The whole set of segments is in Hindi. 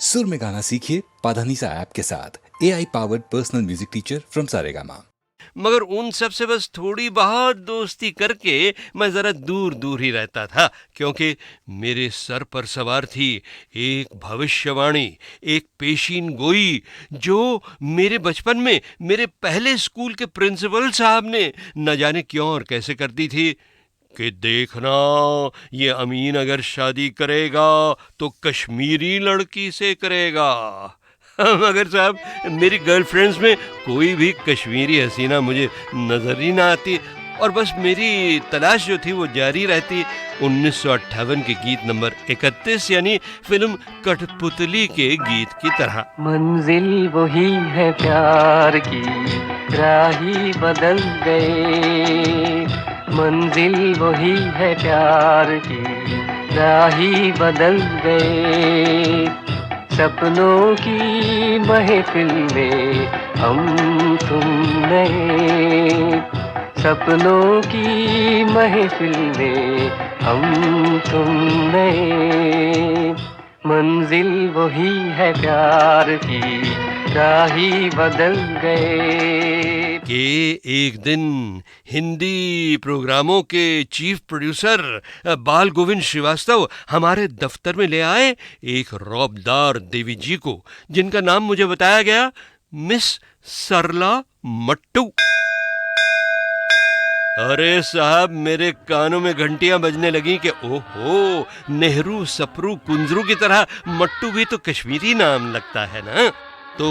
सुर में गाना सीखिए पाधानीसा ऐप के साथ। AI powered personal music teacher from Saregama. मगर उन सब से बस थोड़ी बहुत दोस्ती करके मैं ज़रा दूर दूर ही रहता था, क्योंकि मेरे सर पर सवार थी एक भविष्यवाणी, एक पेशीन गोई, जो मेरे बचपन में मेरे पहले स्कूल के प्रिंसिपल साहब ने न जाने क्यों और कैसे कर दी थी कि देखना, ये अमीन अगर शादी करेगा तो कश्मीरी लड़की से करेगा। मगर साहब, मेरी गर्लफ्रेंड्स में कोई भी कश्मीरी हसीना मुझे नजर ही ना आती, और बस मेरी तलाश जो थी वो जारी रहती 1958 के गीत नंबर 31 यानी फिल्म कठपुतली के गीत की तरह। मंजिल वही है प्यार की, राही बदल गए। मंजिल वही है प्यार की, राही बदल गए। सपनों की महफिल में हम तुम नए। सपनों की महफिल में हम तुम नए। मंजिल वही है प्यार की, राही बदल गए। कि एक दिन हिंदी प्रोग्रामों के चीफ प्रोड्यूसर बाल गोविंद श्रीवास्तव हमारे दफ्तर में ले आए एक रौबदार देवी जी को, जिनका नाम मुझे बताया गया मिस सरला मट्टू। अरे साहब, मेरे कानों में घंटियां बजने लगी कि ओहो, नेहरू सप्रू कुंजरू की तरह मट्टू भी तो कश्मीरी नाम लगता है ना। तो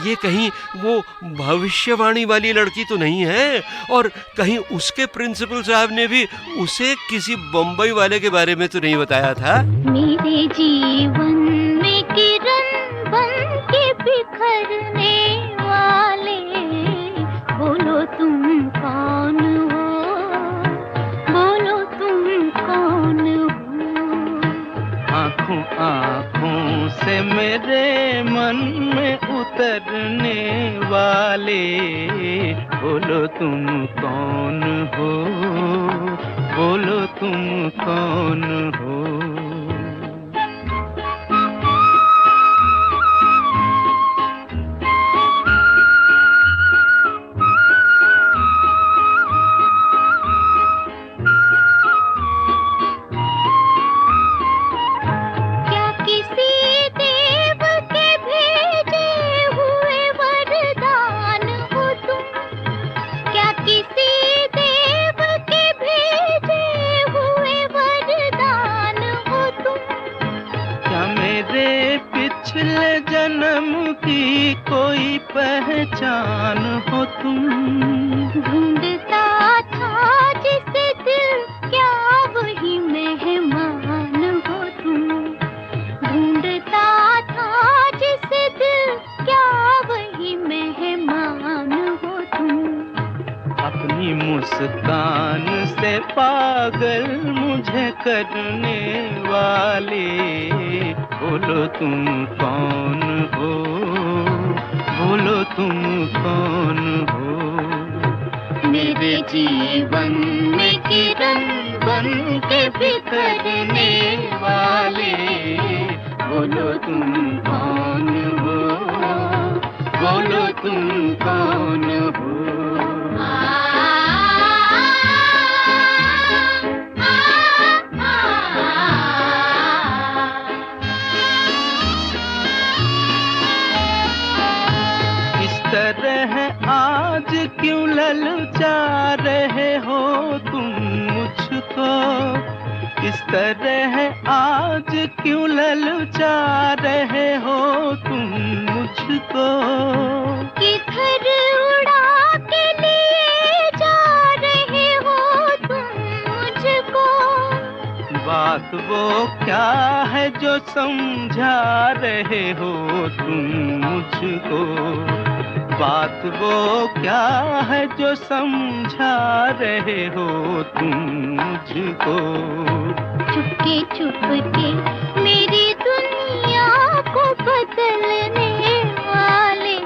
ये कहीं वो भविष्यवाणी वाली लड़की तो नहीं है, और कहीं उसके प्रिंसिपल साहब ने भी उसे किसी बम्बई वाले के बारे में तो नहीं बताया था। मेरे जीवन में किरण बन के बिखरने वाले, बोलो तुम कौन हो, बोलो तुम कौन हो। आँखों आँखों से मेरे मन में उतरने वाले, बोलो तुम कौन हो, बोलो तुम कौन हो। पिछले जन्म की कोई पहचान हो तुम। ढूंढता था जिसे दिल, क्या वही मेहमान हो तुम। ढूंढता था जिसे दिल, क्या वही मेहमान हो तुम। अपनी मुस्कान से पागल मुझे करने वाले, बोलो तुम कौन हो, बोलो तुम कौन हो। मेरे जीवन में किरण बन के बिखरने वाले, बोलो तुम कौन हो, बोलो तुम कौन हो। आज क्यों ललचा रहे हो तुम मुझको, इस तरह आज क्यों ललचा रहे हो तुम मुझको। किधर उड़ा के लिए जा रहे हो तुम मुझको। बात वो क्या है जो समझा रहे हो तुम मुझको। बात वो क्या है जो समझा रहे हो तुम मुझको। चुपके चुपके मेरी दुनिया को बदलने वाले,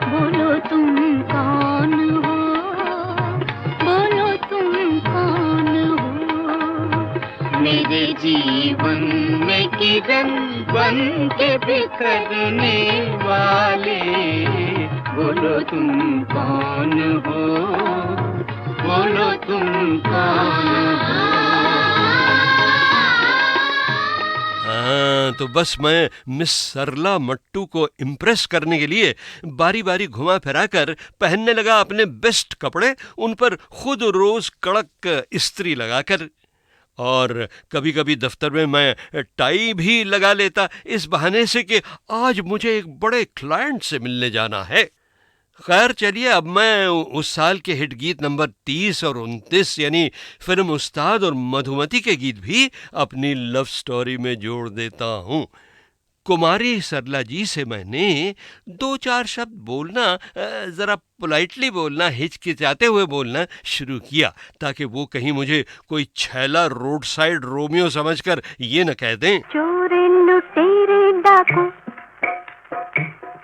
बोलो तुम कौन हो, बोलो तुम कौन हो। मेरे जीवन में किरण बन के बिखरने वाले, बोलो तुम कौन हो, बोलो तुम कौन हो। हाँ, तो बस मैं मिस सरला मट्टू को इम्प्रेस करने के लिए बारी बारी घुमा फिरा कर पहनने लगा अपने बेस्ट कपड़े, उन पर खुद रोज कड़क इस्त्री लगाकर। और कभी कभी दफ्तर में मैं टाई भी लगा लेता, इस बहाने से कि आज मुझे एक बड़े क्लाइंट से मिलने जाना है। खैर चलिए, अब मैं उस साल के हिट गीत नंबर 30 और 29 यानी फिल्म उस्ताद और मधुमती के गीत भी अपनी लव स्टोरी में जोड़ देता हूँ। कुमारी सरला जी से मैंने 2-4 शब्द बोलना, जरा पोलाइटली बोलना, हिचकिचाते हुए बोलना शुरू किया, ताकि वो कहीं मुझे कोई छैला रोड साइड रोमियो समझकर ये न कह दें, चोर लुटेरे डाकू,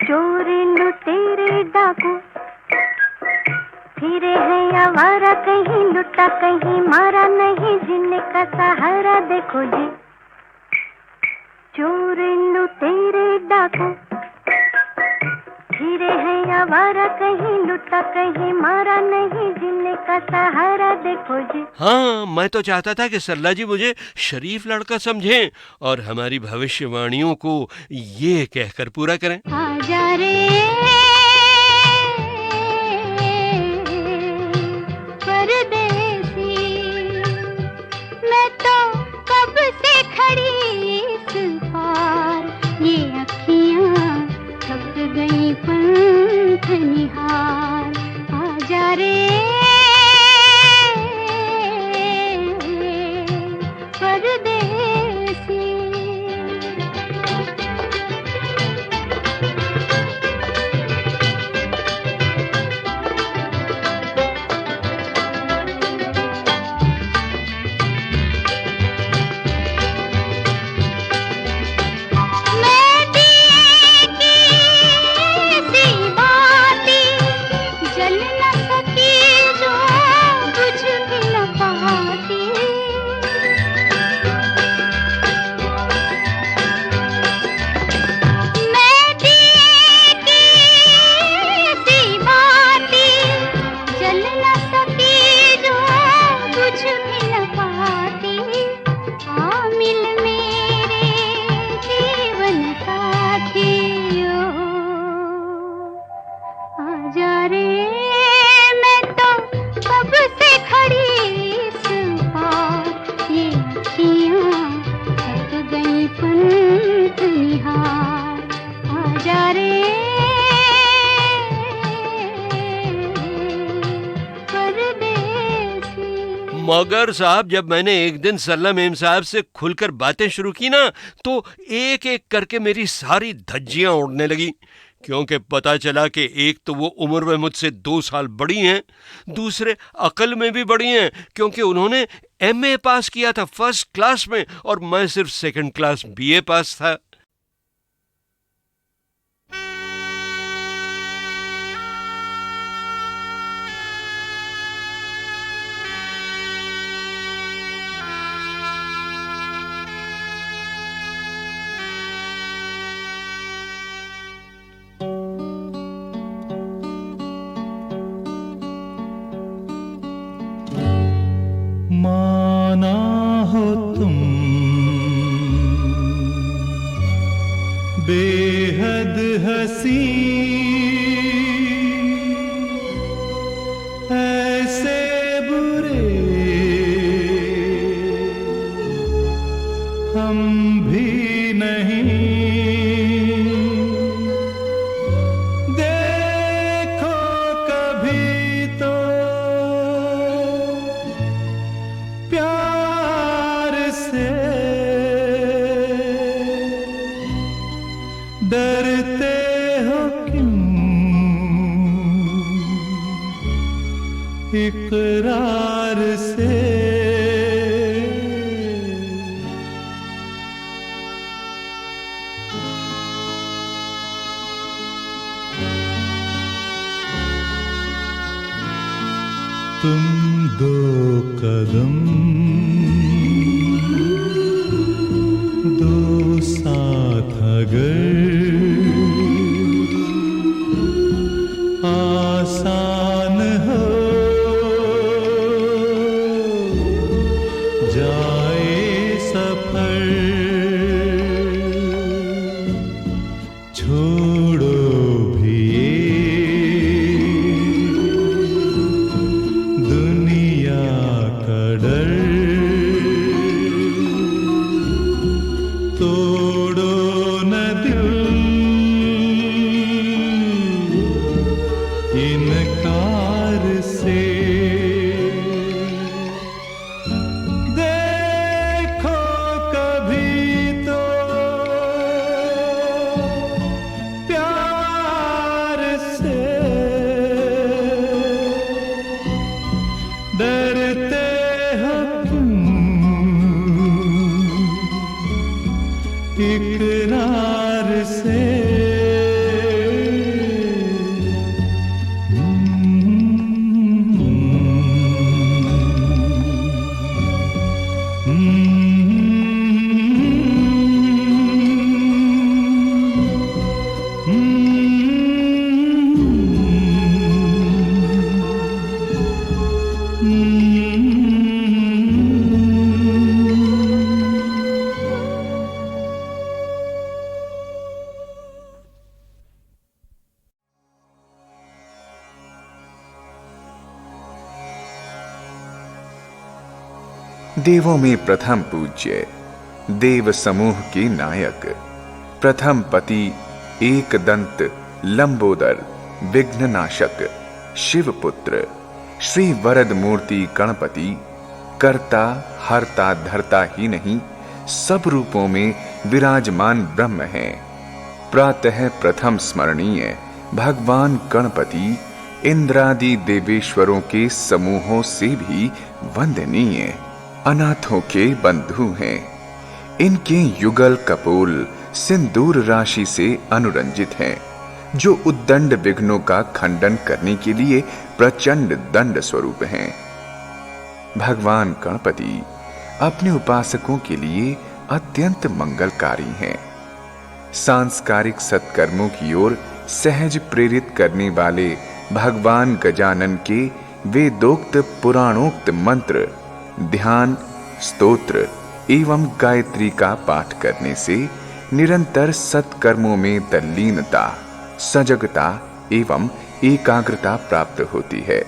चोर लुटेरे डाकू, फिरे है आवारा, कहीं लुटा कहीं मारा, नहीं जीने का सहारा देखो जी। चोर लुटेरे डाकू, फिरे है आवारा, कहीं लुटा कहीं मारा, नहीं जीने का सहारा देखो जी। हाँ, मैं तो चाहता था कि सरला जी मुझे शरीफ लड़का समझें और हमारी भविष्यवाणियों को ये कहकर पूरा करें, आजा रे परदेसी, मैं तो कब से खड़ी इस पार, ये अखियाँ थक गई पंख निहार, आजा रे परदेसी। मगर साहब, जब मैंने एक दिन सरला मेम साहब से खुलकर बातें शुरू की ना, तो एक एक करके मेरी सारी धज्जियां उड़ने लगी, क्योंकि पता चला कि एक तो वो उम्र में मुझसे 2 साल बड़ी हैं, दूसरे अकल में भी बड़ी हैं, क्योंकि उन्होंने MA पास किया था फर्स्ट क्लास में और मैं सिर्फ सेकंड क्लास BA पास था। माना हो तुम बेहद हसी, ऐसे बुरे हम भी नहीं, देखो कभी तो प्यार से डरते हो क्यों, इकरार से। तुम 2 कदम 2 साथ अगर आसान हो जाए सफर, छोड़ो भी दुनिया का डर, तोड़ो न दिल इनकार से, देखो कभी तो प्यार से, डरते हो क्यों इकरार से। देवों में प्रथम पूज्य, देव समूह के नायक, प्रथम पति, एक दंत, लंबोदर, विघ्ननाशक, शिवपुत्र, श्री वरद मूर्ति गणपति, कर्ता हरता धरता ही नहीं, सब रूपों में विराजमान ब्रह्म है। प्रातः प्रथम स्मरणीय भगवान गणपति इंद्रादि देवेश्वरों के समूहों से भी वंदनीय, अनाथों के बंधु हैं। इनके युगल कपोल सिंदूर राशि से अनुरंजित हैं, जो उद्दंड विघ्नों का खंडन करने के लिए प्रचंड दंड स्वरूप हैं। भगवान गणपति अपने उपासकों के लिए अत्यंत मंगलकारी हैं। सांस्कारिक सत्कर्मों की ओर सहज प्रेरित करने वाले भगवान गजानन के वेदोक्त पुराणोक्त मंत्र, ध्यान, स्तोत्र एवं गायत्री का पाठ करने से निरंतर सत्कर्मों में तल्लीनता, सजगता एवं एकाग्रता प्राप्त होती है।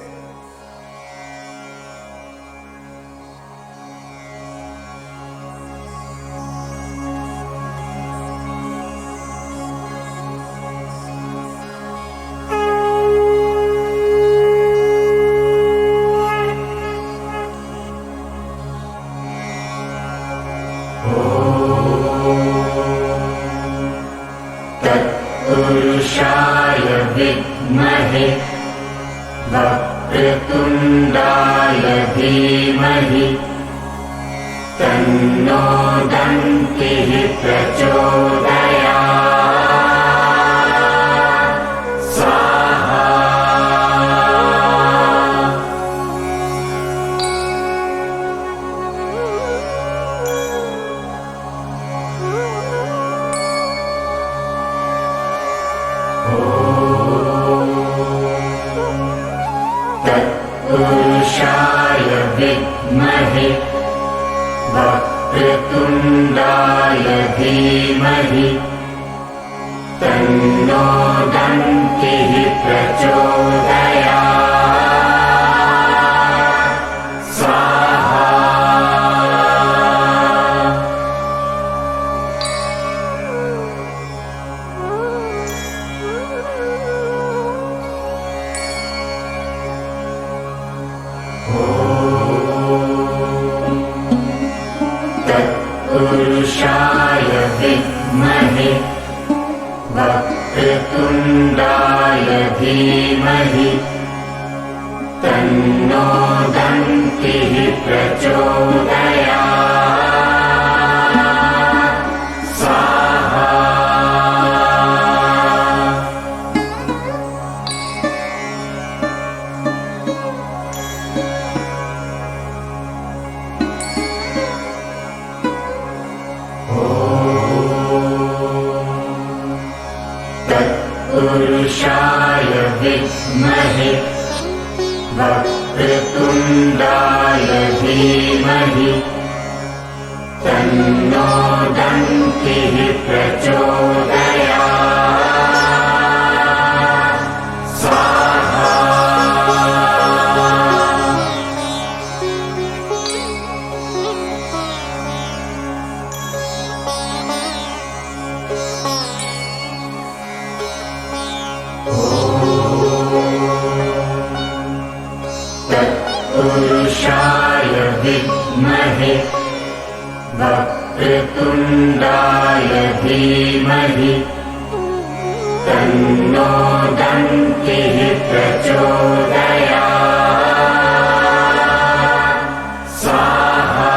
तत्पुरुषाय विद्महे वक्रतुण्डाय धीमहि तन्नो दन्तिः प्रचोदयात्। स्वाहा। तत्पुरुषाय विद्महे वक्रतुण्डाय धीमहि तन्नो दन्तिः प्रचोदयात्। स्वाहा। तत्पुरुषाय विद्महे वक्रतुण्डाय धीमहि तन्नो दन्तिः प्रचोदयात्। स्वाहा। तत्पुरुषाय विद्महे वक्रतुण्डाय धीमहि तन्नो दन्तिः प्रचोदयात् स्वाहा। तत्पुरुषाय विद्महे वक्रतुण्डाय धीमहि तन्नो दन्तिः प्रचोदयात् स्वाहा।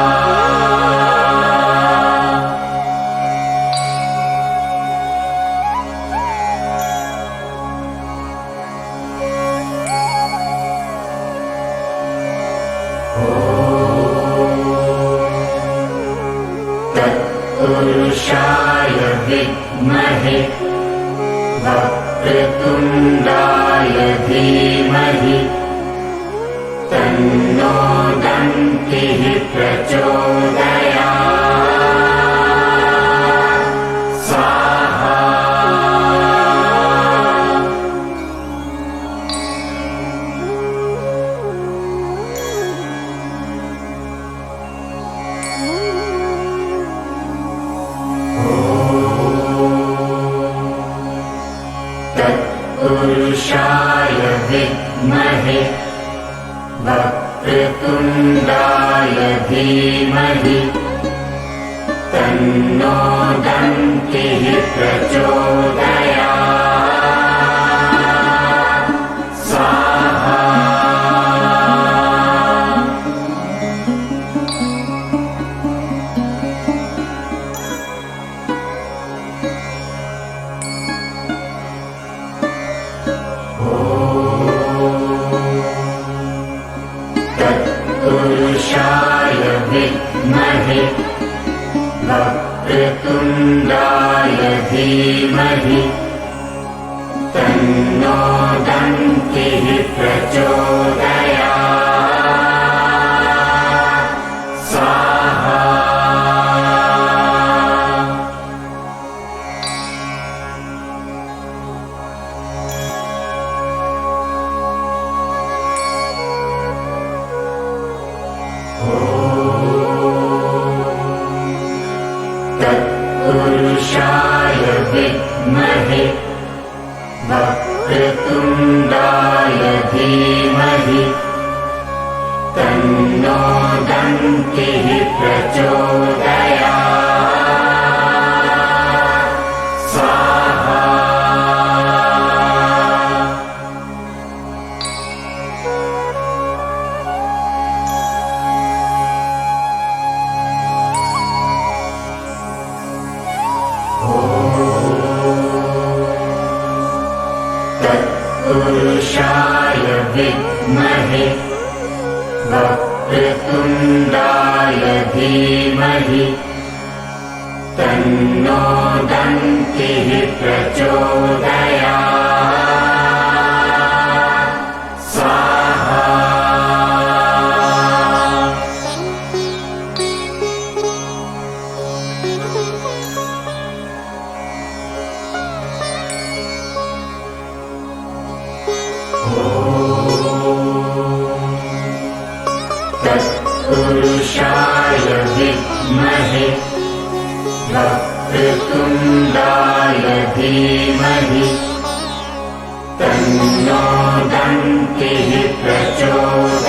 तत्पुरुषाय विद्महे वक्रतुण्डाय धीमहि तन्नो दन्तिः प्रचोदयात् स्वाहा। तत्पुरुषाय विद्महे वक्रतुण्डाय धीमहि तन्नो दन्तिः प्रचोदयात् स्वाहा। तत्पुरुषाय विद्महे वक्रतुण्डाय धीमहि तन्नो दन्तिः प्रचोदयात् स्वाहा। तत्पुरुषाय विद्महे वक्रतुण्डाय धीमहि तन्नो दन्तिः प्रचोदयात् स्वाहा। तत्पुरुषाय विद्महे वक्रतुण्डाय धीमहि तन्नो दन्तिः प्रचोदयात् स्वाहा। तत्पुरुषाय विद्महे वक्रतुण्डाय धीमहि तन्नो दन्तिः प्रचोदयात्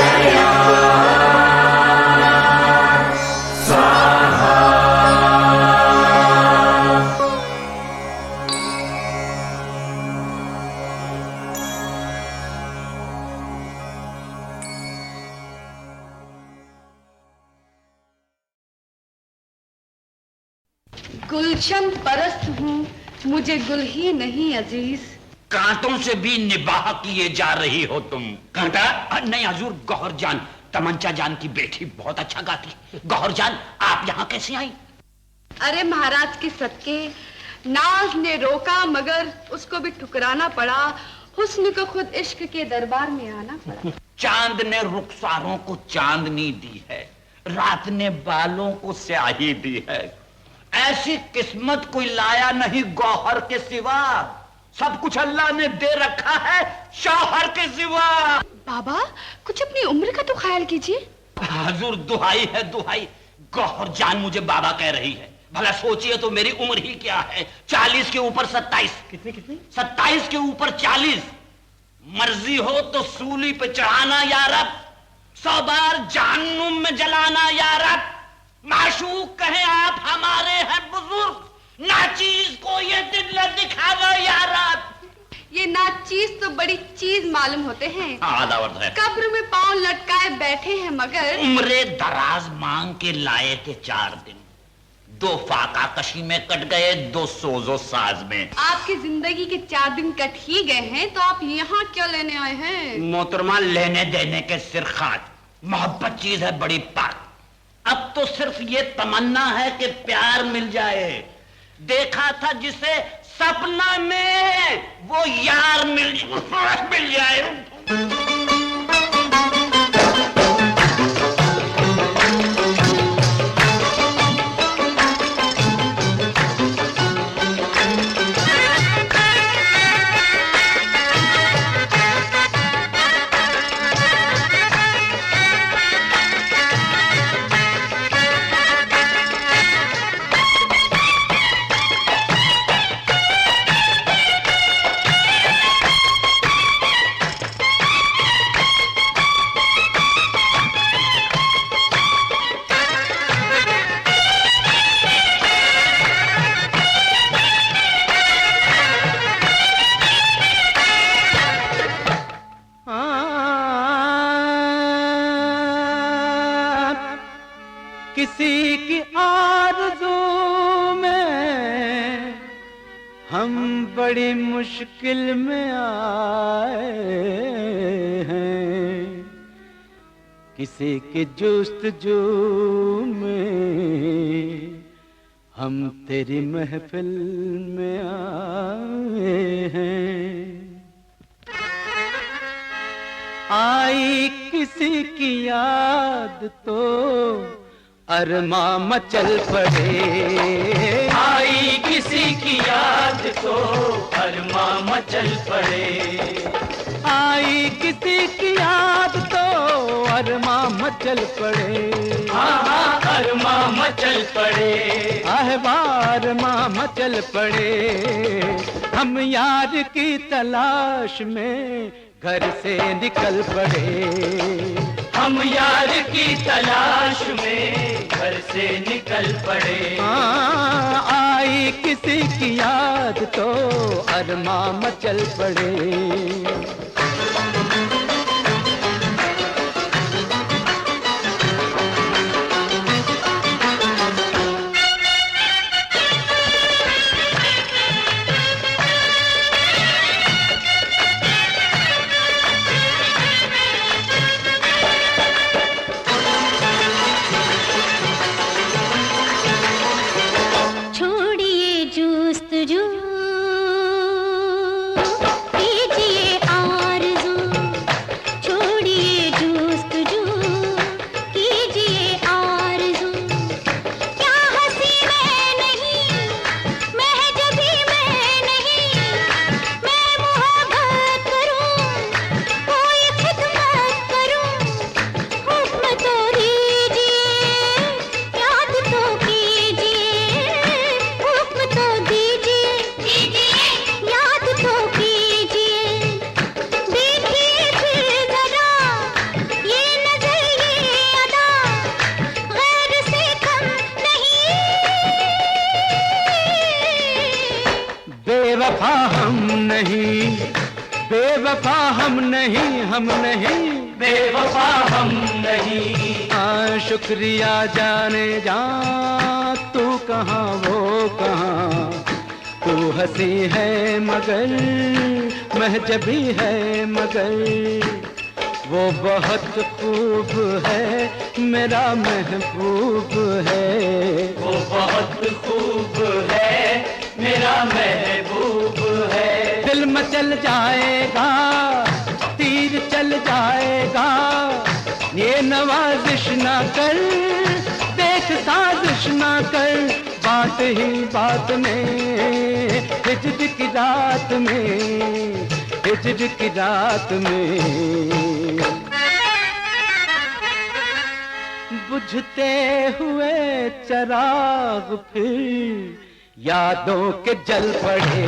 स्वाहा। गुलशन परस्त हूँ, मुझे गुल ही नहीं अजीज। कांटों से भी निबाह किए जा रही हो तुम। कांटा? नहीं हजूर, गौहर जान, तमंचा जान की बेटी बहुत अच्छा गाती। गौहर जान, आप यहाँ कैसे आई? अरे महाराज के सदके नाज ने रोका मगर उसको भी ठुकराना पड़ा। हुस्न को खुद इश्क के दरबार में आना पड़ा। चांद ने रुखसारों को चांदनी दी है, रात ने बालों को स्याही दी है। ऐसी किस्मत कोई लाया नहीं गौहर के सिवा, सब कुछ अल्लाह ने दे रखा है शौहर के सिवा। बाबा कुछ अपनी उम्र का तो ख्याल कीजिए। हुजूर दुहाई है दुहाई, गौहर जान मुझे बाबा कह रही है। भला सोचिए तो मेरी उम्र ही क्या है, 40 के ऊपर 27। कितनी 27 के ऊपर 40। मर्जी हो तो सूली पे चढ़ाना या रब, 100 बार जहन्नुम में जलाना या रब। माशूक कहे आप हमारे हैं बुजुर्ग, नाचीज को ये दिन न दिखावा या रब। ये नाचीज तो बड़ी चीज मालूम होते हैं। आदावर्त है। कब्र में पांव लटकाए बैठे हैं मगर उम्रे दराज मांग के लाए थे 4 दिन, 2 फाका कशी में कट गए, 2 सोजो साज में। आपकी जिंदगी के 4 दिन कट ही गए हैं तो आप यहाँ क्या लेने आए हैं? मोहतरमा लेने देने के सिर खाज, मोहब्बत चीज है बड़ी पाक। अब तो सिर्फ ये तमन्ना है कि प्यार मिल जाए। देखा था जिसे सपना में वो यार मिल जाए। किसी की आरज़ू में हम बड़ी मुश्किल में आए हैं, किसी की जुस्तजू में हम तेरी महफिल में आए हैं। आई किसी की याद तो अरमा मचल पड़े, आई किसी की याद तो अरमा मचल पड़े, आई किसी की याद तो अरमा मचल पड़े। हाँ अरमा मचल पड़े, अरमा मचल पड़े। हम यार की तलाश में घर से निकल पड़े, हम यार की तलाश में घर से निकल पड़े। आई किसी की याद तो अरमा मचल पड़े। बेवफा हम नहीं, बेवफा हम नहीं, हम नहीं, बेवफा हम नहीं। हाँ शुक्रिया जाने जा, तू कहाँ वो कहाँ, तू हंसी है मगर महजबी है मगर वो बहुत खूब है मेरा महबूब है, वो बहुत खूब है मेरा महबूब है। दिल में चल जाएगा, तीर चल जाएगा, ये नवाजिश ना कर, देख साजिश ना कर, बात ही बात में, हिजर की रात में, हिजर की रात में। बुझते हुए चराग फिर यादों के जल पड़े,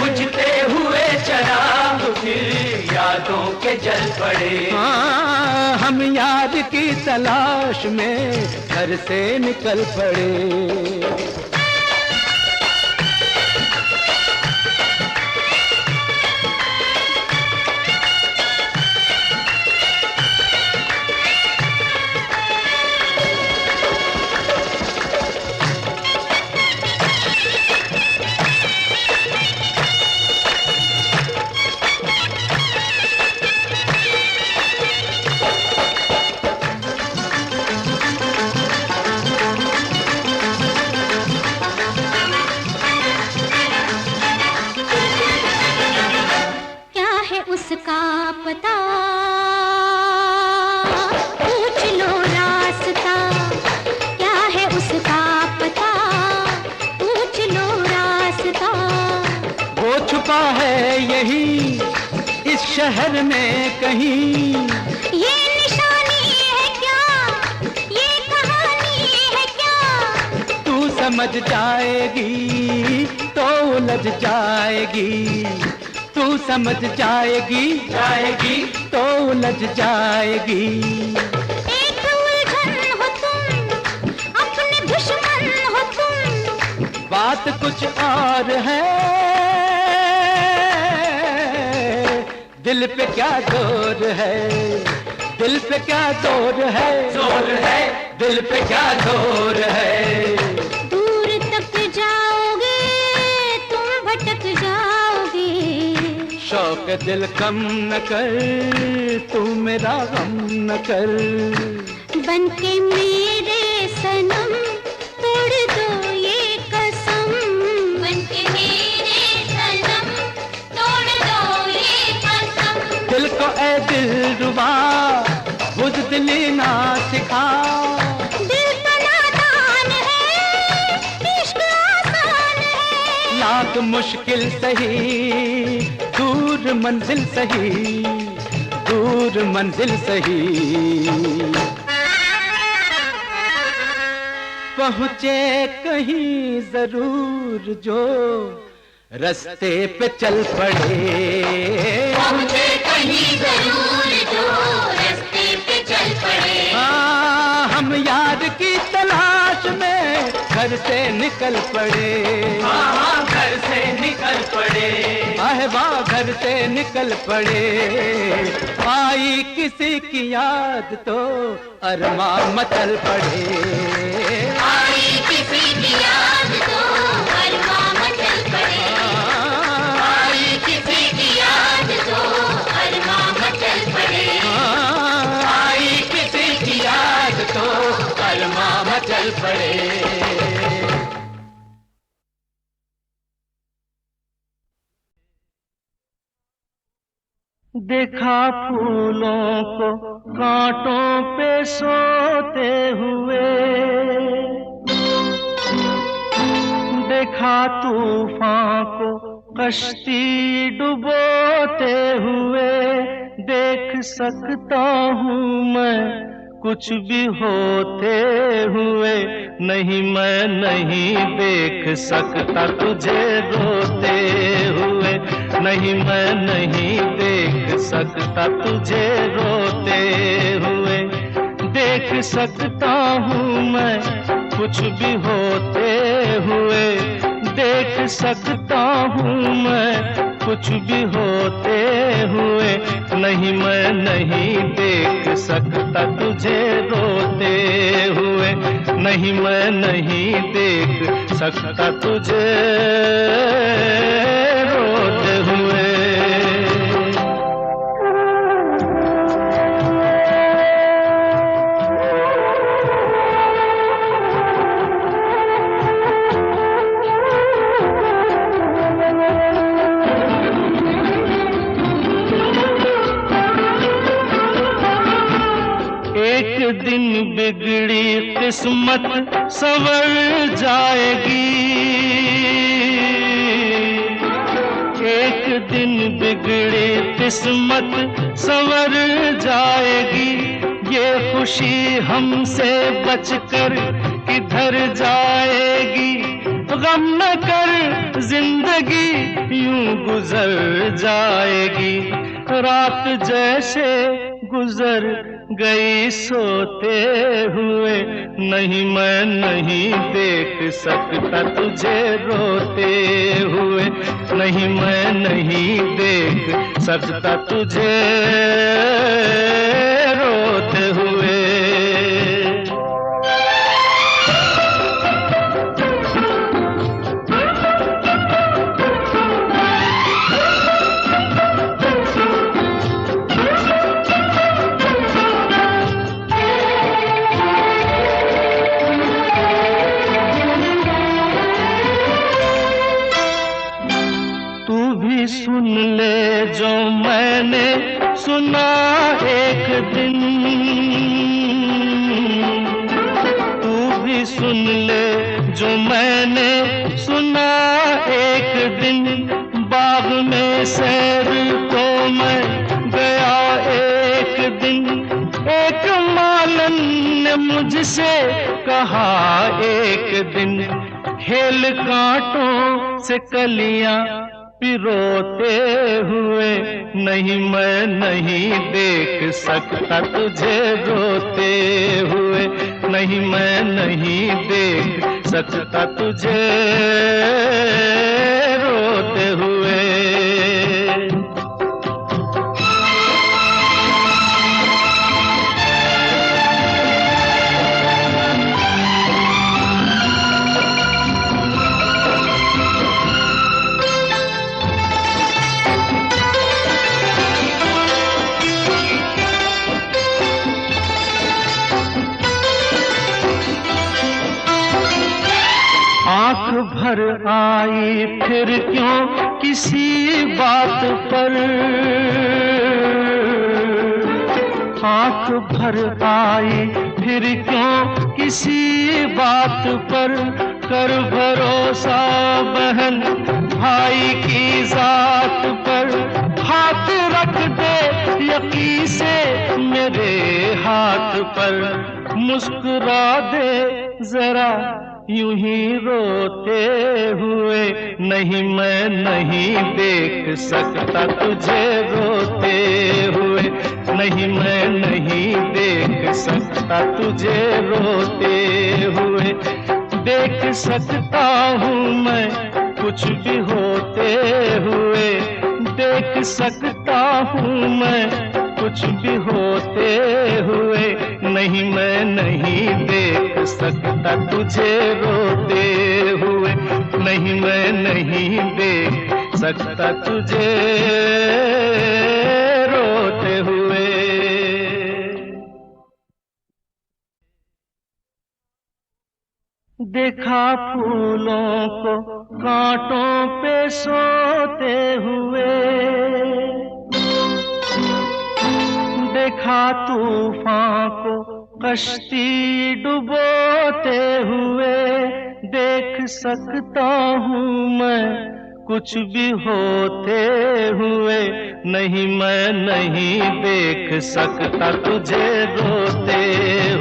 बुझते हुए चराग फिर यादों के जल पड़े। हाँ, हम याद की तलाश में घर से निकल पड़े। उसका पता पूछ लो रास्ता, क्या है उसका पता पूछ लो रास्ता। वो छुपा है यही इस शहर में कहीं, ये निशानी है क्या, ये कहानी है क्या। तू समझ जाएगी तो उलझ जाएगी, तू समझ जाएगी, जाएगी तो उलझ जाएगी। एक उलझन हो तुम, अपने दुश्मन हो तुम, बात कुछ और है, दिल पे क्या जोर है, दिल पे क्या जोर है, जोर है, दिल पे क्या जोर है। दूर तक जाओगे तुम भटक जाओगे, शौक दिल कम न कर, तू मेरा गम न कर। बनके मेरे सनम तोड़ दो ये कसम, बनके मेरे सनम तोड़ दो ये कसम। दिल को ए दिल रुबा बुज़दिली ना सिखा, दिल तो नादान है, इश्क आसान है। लाख मुश्किल सही, दूर मंजिल सही, दूर मंजिल सही। पहुँचे कहीं जरूर जो रास्ते पे चल पड़े, पहुँचे कहीं जरूर जो रास्ते पे चल पड़े। हाँ, हम यार की तलाश में घर से निकल पड़े, हाँ घर से निकल पड़े, आह वाह घर से निकल पड़े। आई किसी की याद तो अरमां मचल पड़े, आई किसी की याद तो अरमां मचल पड़े, आई किसी की याद तो अरमां मचल पड़े, आई किसी की याद तो अरमां मचल पड़े। देखा फूलों को कांटों पे सोते हुए, देखा तूफान को कश्ती डुबोते हुए। देख सकता हूँ मैं कुछ भी होते हुए, नहीं मैं नहीं देख सकता तुझे रोते हुए, नहीं मैं नहीं देख सकता तुझे रोते हुए। देख सकता हूँ मैं कुछ भी होते हुए, देख सकता हूँ मैं कुछ भी होते हुए, नहीं मैं नहीं देख सकता तुझे रोते हुए, नहीं मैं नहीं देख सकता तुझे रोते हुए। दिन बिगड़ी किस्मत संवर जाएगी, एक दिन बिगड़ी किस्मत संवर जाएगी। ये खुशी हमसे बचकर किधर जाएगी, गम न कर जिंदगी यूं गुजर जाएगी। रात जैसे गुजर गई सोते हुए, नहीं मैं नहीं देख सकता तुझे रोते हुए, नहीं मैं नहीं देख सकता तुझे रोते हुए। सुन ले जो मैंने सुना एक दिन, तू भी सुन ले जो मैंने सुना एक दिन। बाग में सैर को मैं गया एक दिन, एक मालन ने मुझसे कहा एक दिन, खेल कांटों से कलियां पिरोते हुए, नहीं मैं नहीं देख सकता तुझे रोते हुए, नहीं मैं नहीं देख सकता तुझे रोते हुए। आँख भर आई फिर क्यों किसी बात पर, आँख भर आई फिर क्यों किसी बात पर। कर भरोसा बहन भाई की जात पर, हाथ रख दे यकीन से मेरे हाथ पर। मुस्कुरा दे जरा यूं ही रोते हुए, नहीं मैं नहीं देख सकता तुझे रोते हुए, नहीं मैं नहीं देख सकता तुझे रोते हुए। देख सकता हूँ मैं कुछ भी होते हुए, देख सकता हूँ मैं कुछ भी होते हुए, नहीं मैं नहीं देख सकता तुझे रोते हुए, नहीं मैं नहीं देख सकता तुझे रोते हुए। देखा फूलों को कांटों पे सोते हुए, देखा तूफान को कश्ती डुबोते हुए। देख सकता हूँ मैं कुछ भी होते हुए, नहीं मैं नहीं देख सकता तुझे रोते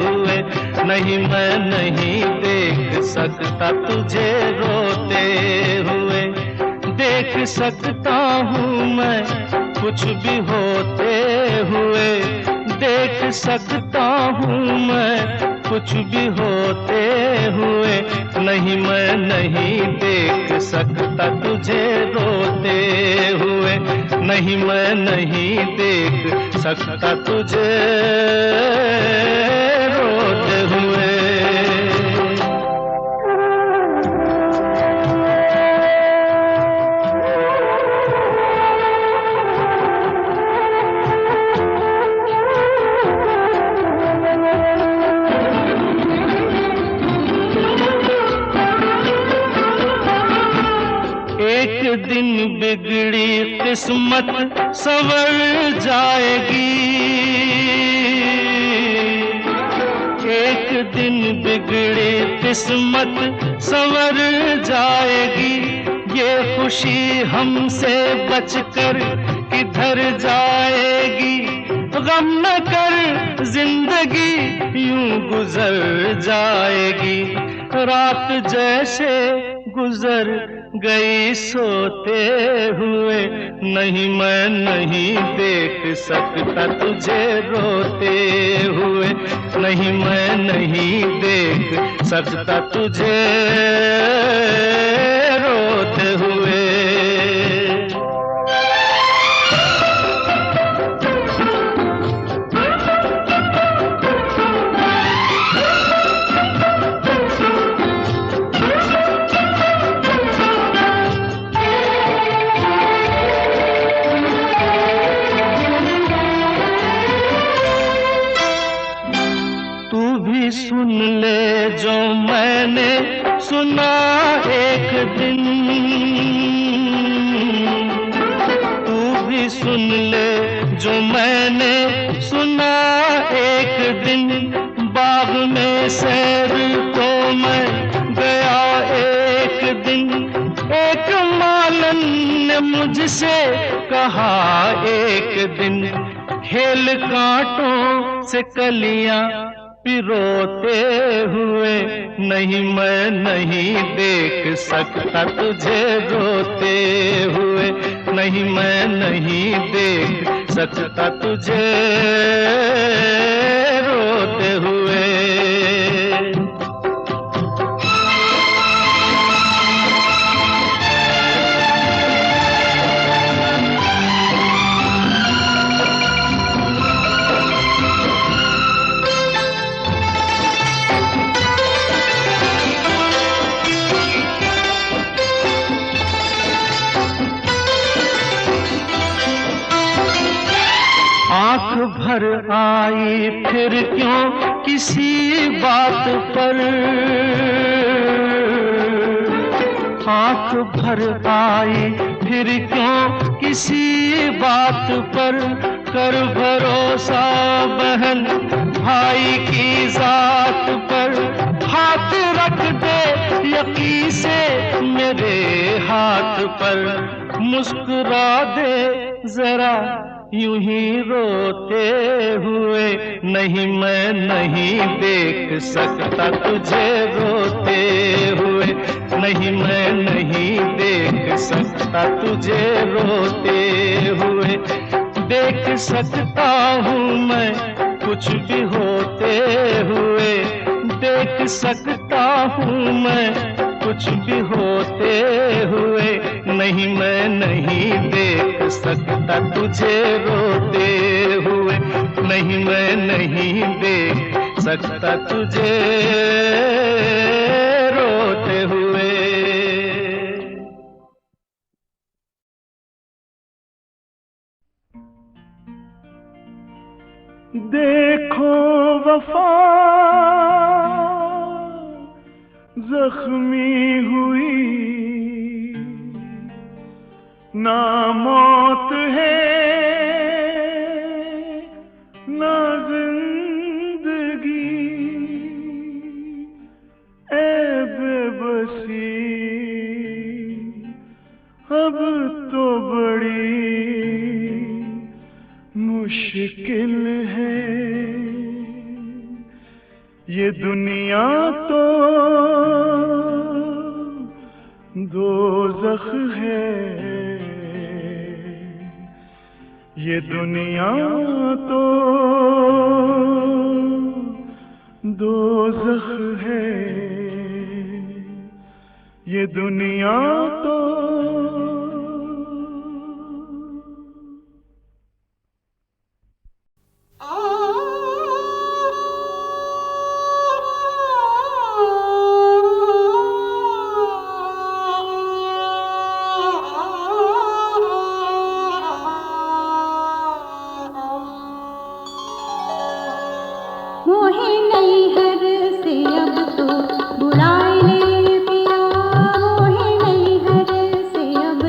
हुए, नहीं मैं नहीं देख सकता तुझे रोते हुए। देख सकता हूँ मैं कुछ भी होते हुए, देख सकता हूँ मैं कुछ भी होते हुए, नहीं मैं नहीं देख सकता तुझे रोते हुए, नहीं मैं नहीं देख सकता तुझे रोते हुए। एक दिन बिगड़ी किस्मत संवर जाएगी, एक दिन बिगड़ी किस्मत संवर जाएगी। ये खुशी हमसे बचकर किधर जाएगी। गम न कर जिंदगी यूं गुजर जाएगी। रात जैसे गुजर गई सोते हुए, नहीं मैं नहीं देख सकता तुझे रोते हुए, नहीं मैं नहीं देख सकता तुझे रोते हुए। सुन ले जो मैंने सुना एक दिन, तू भी सुन ले जो मैंने सुना एक दिन। बाग में सैर को मैं गया एक दिन, एक मालन ने मुझसे कहा एक दिन, खेल कांटों से कलियां पिरोते हुए, नहीं मैं नहीं देख सकता तुझे रोते हुए, नहीं मैं नहीं देख सकता तुझे रोते हुए। आँख भर आई फिर क्यों किसी बात पर, आँख भर आई फिर क्यों किसी बात पर। कर भरोसा बहन भाई की जात पर, हाथ रख दे यकी से मेरे हाथ पर। मुस्कुरा दे जरा यूं ही रोते हुए, नहीं मैं नहीं देख सकता तुझे रोते हुए, नहीं मैं नहीं देख सकता तुझे रोते हुए। देख सकता हूँ मैं कुछ भी होते हुए, देख सकता हूँ मैं कुछ भी होते हुए, नहीं मैं नहीं देख सकता तुझे रोते हुए, नहीं मैं नहीं देख सकता तुझे रोते हुए। देखो वफा जख्मी हुई, ना मौत है ना जिंदगी, ऐ बेबसी अब तो बड़ी मुश्किल है। ये दुनिया तो दोज़ख है, ये दुनिया तो दोज़ख है, ये दुनिया तो मोहे नैहर से अब तो बुलाए ले पिया, मोहे नैहर से अब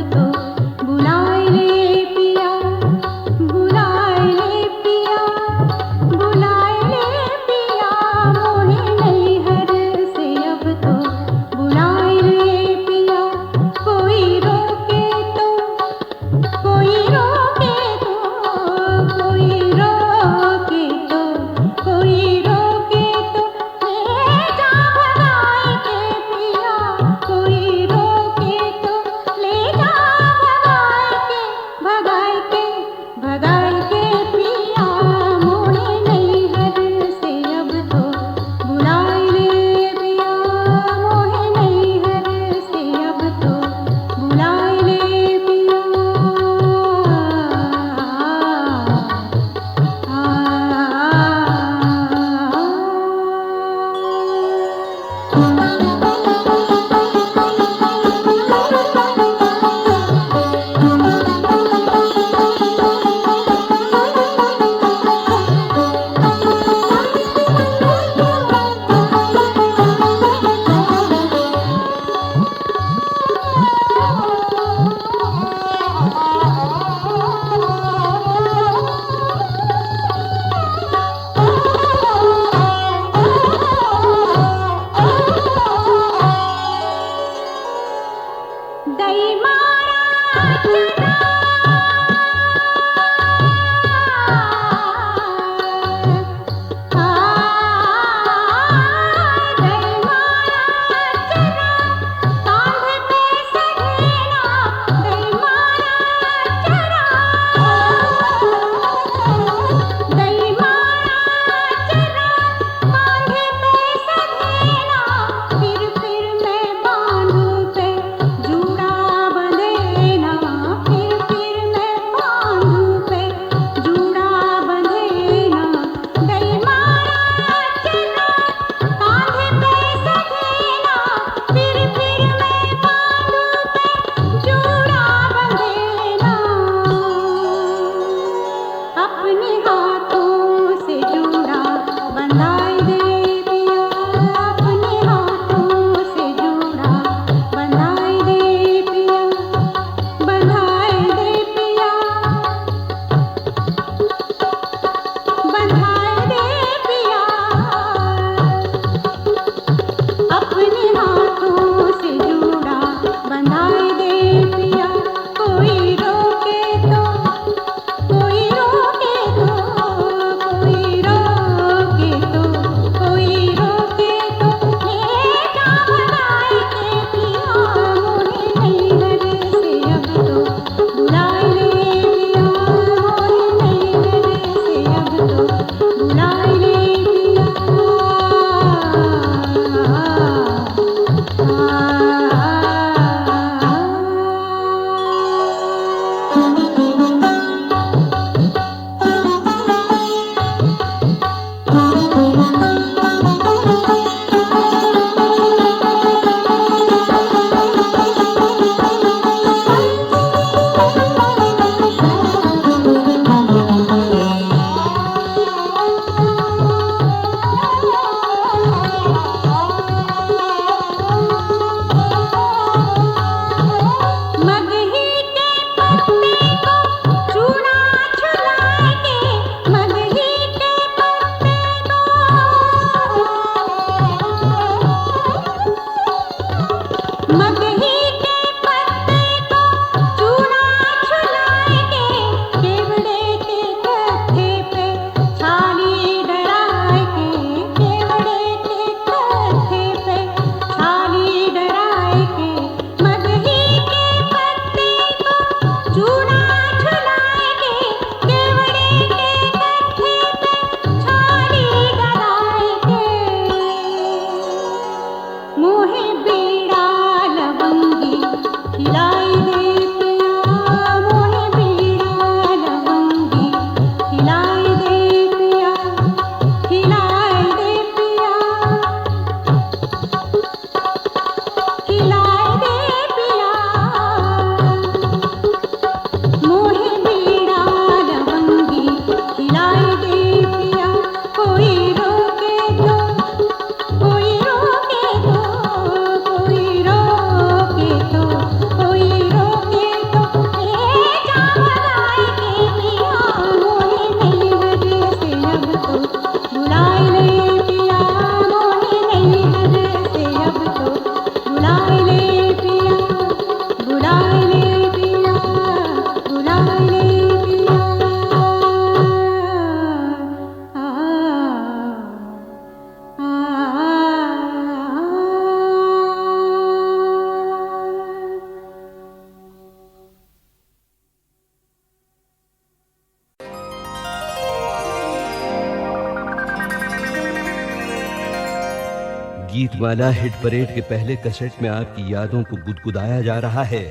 गीतमाला हिट परेड के पहले कैसेट में आपकी यादों को गुदगुदाया जा रहा है,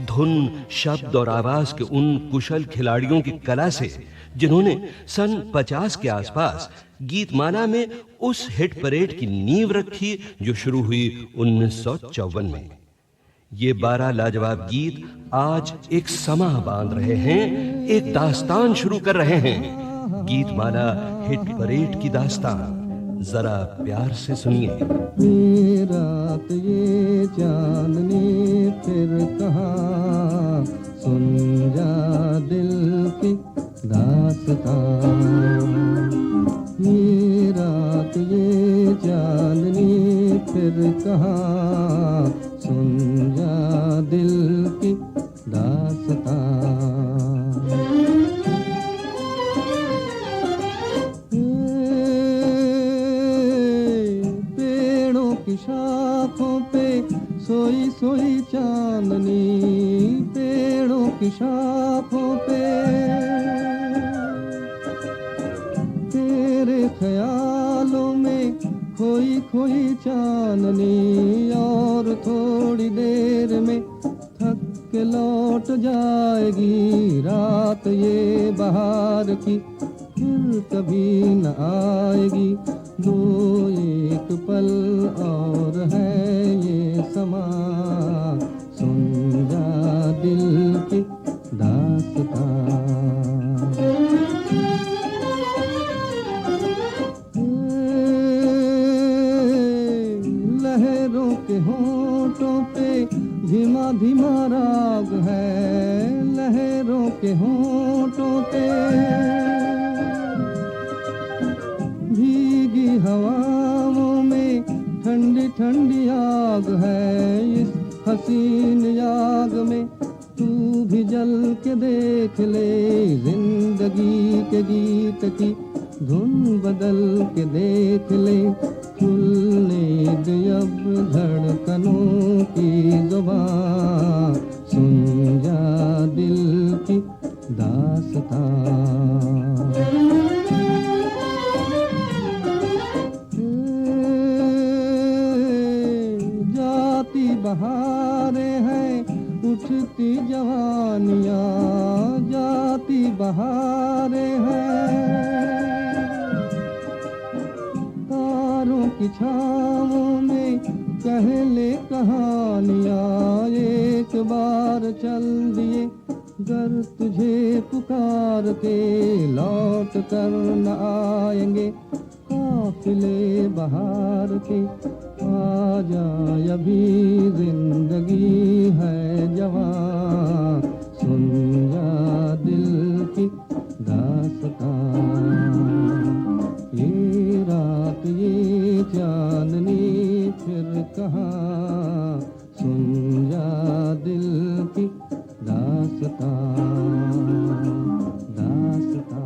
धुन, शब्द और आवाज के उन कुशल खिलाड़ियों की कला से जिन्होंने सन 50 के आसपास गीतमाला में उस हिट परेड की नींव रखी जो शुरू हुई 1954 में। ये 12 लाजवाब गीत आज एक समा बांध रहे हैं, एक दास्तान शुरू कर रहे हैं। गीतमाला हिट परेड की दास्तान जरा प्यार से सुनिए। ये रात ये चांदनी फिर कहाँ, सुन जा दिल की दास्तां। ये रात ये चांदनी फिर कहाँ, सुन जा दिल की दास्तां। पेड़ों की शाखों पे सोई सोई चांदनी, पेड़ों की शाखों पे तेरे ख्यालों में खोई खोई चांदनी, और थोड़ी देर में थक के लौट जाएगी रात ये बहार की, फिर कभी न आएगी। दो एक पल और है ये समा, सुन जा दिल की दास्तां। लहरों के होंठों पे धीमा धीमा राग है, लहरों के होंठों पे भीगी हवाओं में ठंडी ठंडी आग है। इस हसीन आग में तू भी जल के देख ले, जिंदगी के गीत की धुन बदल के देख ले। खुलने दे अब धड़कनों की जुबां, सुन जा दिल की दास्तां। जाती बहारें हैं उठती जवानियाँ, जाती बहारें हैं तारों की छाँवों में कह ले कहानियाँ। एक बार चल दिए गर तुझे पुकार के, लौट कर न आएंगे काफिले बहार के। आ जा अभी जिंदगी है जवां, सुन जा दिल की दास्तां। ये रात ये चांदनी फिर कहाँ, सुन जा दिल की दास्तां, दास्तां।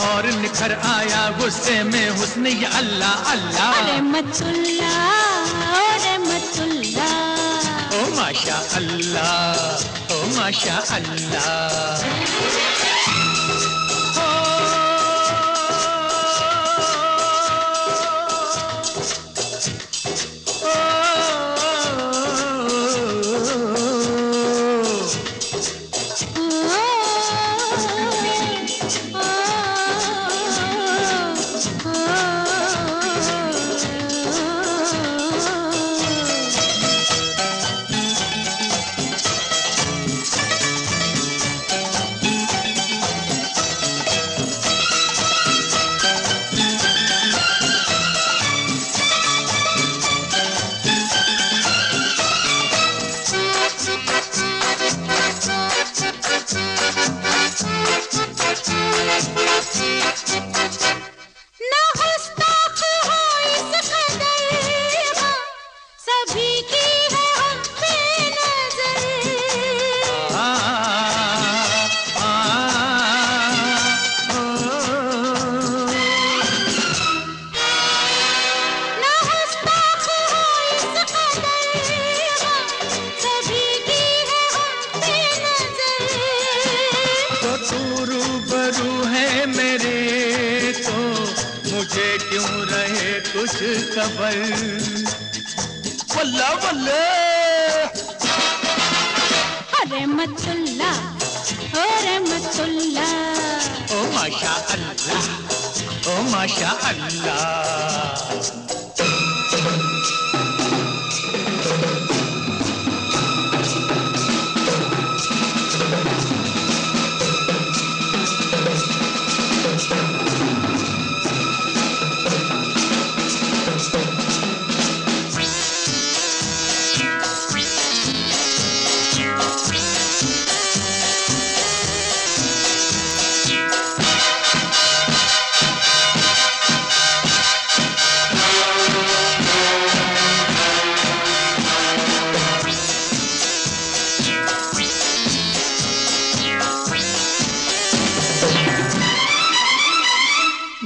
और निखर आया गुस्से में हुस्न ये अल्लाह अल्लाह रहमतुल्लाह ओ माशा अल्लाह ओ माशा अल्लाह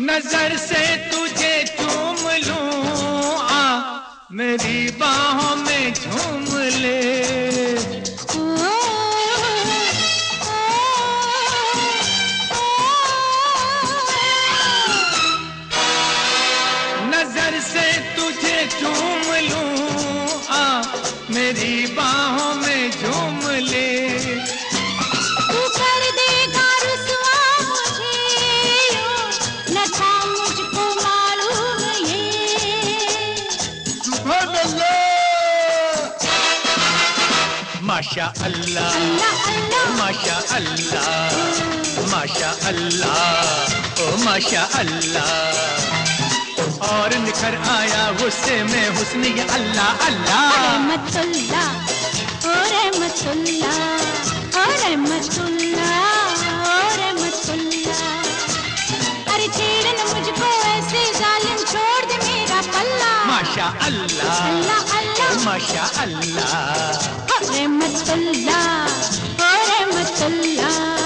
नजर से तुझे चूम लूं आ मेरी बाहों में झूम ले नजर से तुझे चूम लूं आ मेरी बाहों में झूम ले माशा अल्लाह अल्लाह अल्लाह माशा अल्लाह माशा अल्लाह ओ माशा अल्लाह और निखर आया गुस्से में हुस्न ये अल्लाह अल्लाह रहमतुल्लाह ओ रहमतुल्लाह ओ रहमतुल्लाह ओ रहमतुल्लाह। अरे छेड़ न मुझको ऐसे जालिम, छोड़ दे मेरा पल्ला। माशा अल्लाह अल्लाह अल्लाह माशा अल्लाह रहमतुल्लाह ओ रहमतुल्लाह।